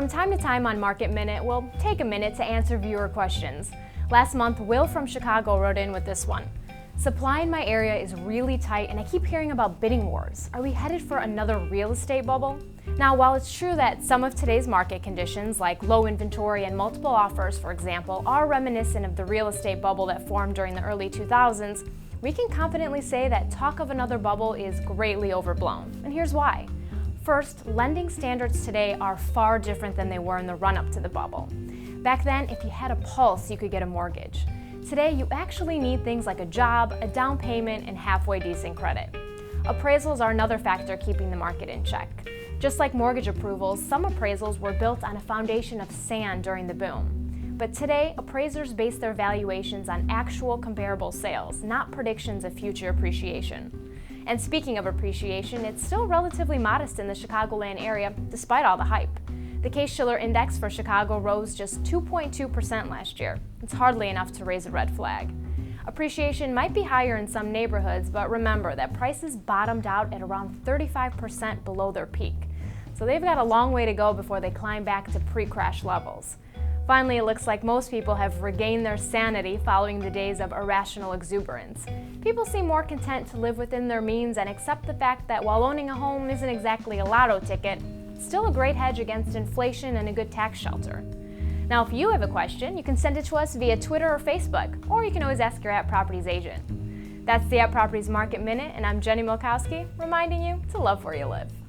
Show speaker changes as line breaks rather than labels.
From time to time on Market Minute, we'll take a minute to answer viewer questions. Last month, Will from Chicago wrote in with this one. Supply in my area is really tight and I keep hearing about bidding wars. Are we headed for another real estate bubble? Now, while it's true that some of today's market conditions, like low inventory and multiple offers, for example, are reminiscent of the real estate bubble that formed during the early 2000s, we can confidently say that talk of another bubble is greatly overblown. And here's why. First, lending standards today are far different than they were in the run-up to the bubble. Back then, if you had a pulse, you could get a mortgage. Today, you actually need things like a job, a down payment, and halfway decent credit. Appraisals are another factor keeping the market in check. Just like mortgage approvals, some appraisals were built on a foundation of sand during the boom. But today, appraisers base their valuations on actual comparable sales, not predictions of future appreciation. And speaking of appreciation, it's still relatively modest in the Chicagoland area, despite all the hype. The Shiller index for Chicago rose just 2.2% last year. It's hardly enough to raise a red flag. Appreciation might be higher in some neighborhoods, but remember that prices bottomed out at around 35% below their peak. So they've got a long way to go before they climb back to pre-crash levels. Finally, it looks like most people have regained their sanity following the days of irrational exuberance. People seem more content to live within their means and accept the fact that while owning a home isn't exactly a lotto ticket, it's still a great hedge against inflation and a good tax shelter. Now, if you have a question, you can send it to us via Twitter or Facebook, or you can always ask your App Properties agent. That's the App Properties Market Minute, and I'm Jenny Milkowski, reminding you to love where you live.